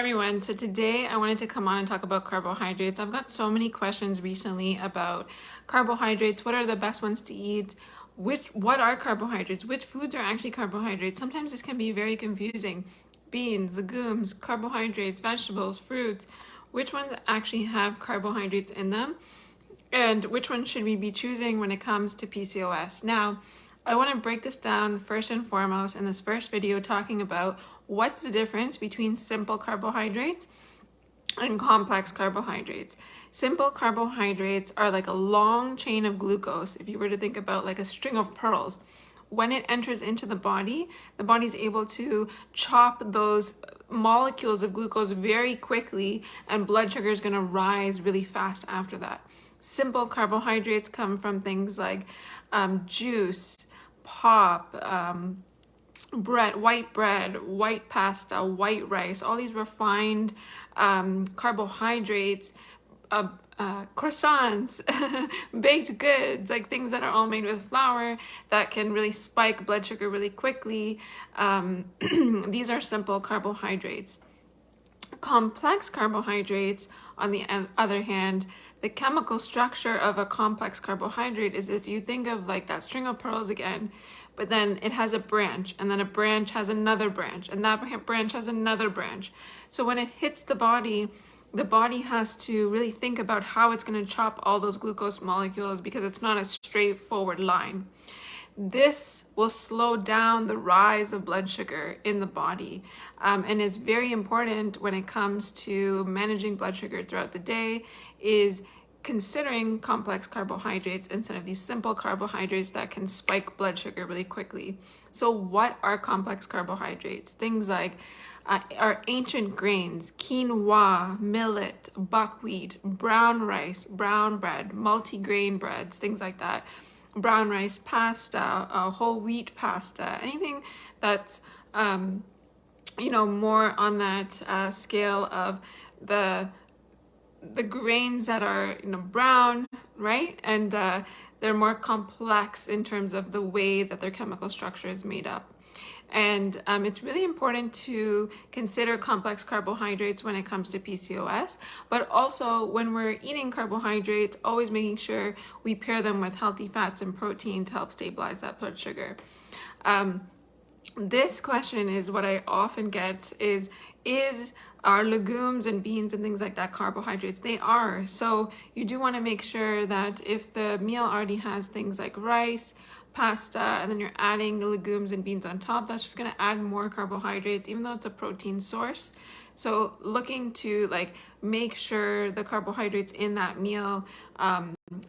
everyone. So today I wanted to come on and talk about carbohydrates. I've got so many questions recently about carbohydrates. What are the best ones to eat? What are carbohydrates? Which foods are actually carbohydrates? Sometimes this can be very confusing. Beans, legumes, carbohydrates, vegetables, fruits. Which ones actually have carbohydrates in them? And which one should we be choosing when it comes to PCOS? Now, I want to break this down first and foremost in this first video, talking about what's the difference between simple carbohydrates and complex carbohydrates. Simple carbohydrates are like a long chain of glucose. If you were to think about like a string of pearls, when it enters into the body is able to chop those molecules of glucose very quickly, and blood sugar is going to rise really fast after that. Simple carbohydrates come from things like juice, pop, bread, white pasta, white rice, all these refined carbohydrates, croissants, baked goods, like things that are all made with flour that can really spike blood sugar really quickly. These are simple carbohydrates. Complex carbohydrates, on the other hand, the chemical structure of a complex carbohydrate is, if you think of like that string of pearls again, but then it has a branch, and then a branch has another branch, and that branch has another branch. So when it hits the body has to really think about how it's going to chop all those glucose molecules, because it's not a straightforward line. This will slow down the rise of blood sugar in the body, and is very important when it comes to managing blood sugar throughout the day, is considering complex carbohydrates instead of these simple carbohydrates that can spike blood sugar really quickly. So what are complex carbohydrates? Things like our ancient grains, quinoa, millet, buckwheat, brown rice, brown bread, multi-grain breads, things like that. Brown rice pasta, whole wheat pasta, anything that's more on that scale of the grains that are brown, right? And they're more complex in terms of the way that their chemical structure is made up. And it's really important to consider complex carbohydrates when it comes to PCOS, but also when we're eating carbohydrates, always making sure we pair them with healthy fats and protein to help stabilize that blood sugar. This question is what I often get is our legumes and beans and things like that carbohydrates? They are. So you do want to make sure that if the meal already has things like rice, pasta, and then you're adding the legumes and beans on top, that's just going to add more carbohydrates, even though it's a protein source. So looking to like make sure the carbohydrates in that meal,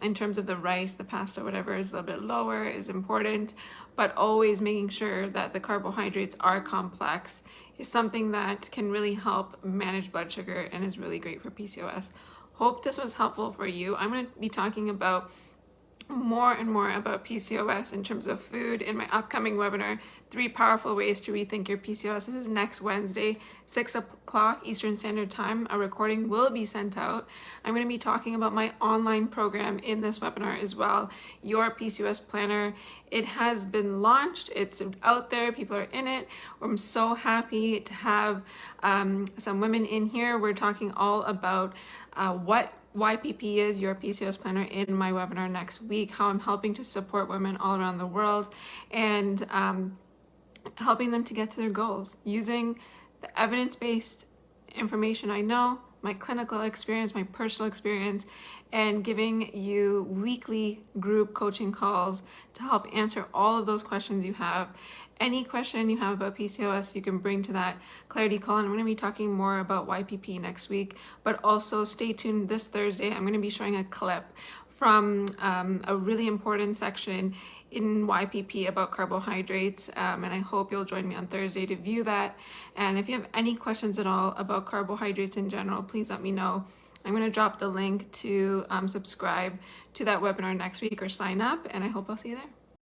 in terms of the rice, the pasta, whatever, is a little bit lower is important, but always making sure that the carbohydrates are complex is something that can really help manage blood sugar and is really great for PCOS. Hope this was helpful for you. I'm going to be talking about more and more about PCOS in terms of food in my upcoming webinar, 3 Powerful Ways to Rethink Your PCOS. This is next Wednesday, 6 o'clock Eastern Standard Time. A recording will be sent out. I'm going to be talking about my online program in this webinar as well, Your PCOS Planner. It has been launched. It's out there. People are in it. I'm so happy to have some women in here. We're talking all about what YPP is, Your PCOS Planner, in my webinar next week, how I'm helping to support women all around the world and helping them to get to their goals using the evidence-based information I know, my clinical experience, my personal experience, and giving you weekly group coaching calls to help answer all of those questions you have. Any question you have about PCOS, you can bring to that clarity call. And I'm going to be talking more about YPP next week, but also stay tuned this Thursday. I'm going to be showing a clip from a really important section in YPP about carbohydrates. And I hope you'll join me on Thursday to view that. And if you have any questions at all about carbohydrates in general, please let me know. I'm going to drop the link to subscribe to that webinar next week or sign up, and I hope I'll see you there.